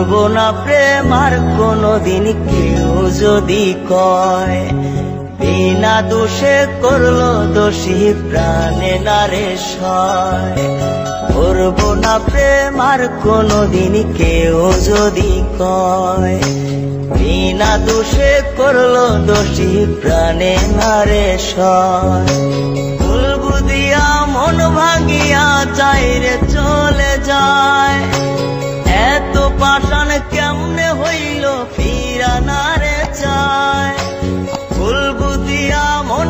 করবো না প্রেম আর কোনদিন কেউ যদি কয়, বিনা দোষে করলো দোষী প্রাণে নারে সয়। করবো না প্রেম আর কোনদিন কেউ যদি কয়, বিনা দোষে করলো দোষী প্রাণে নারে সয়। ভুল বুঝিয়া মন ভাঙিয়া চাইরে চলে যায়, এত পাষাণ কেমনে হইল ফিরা না রে চায়। ভুল বুঝিয়া মন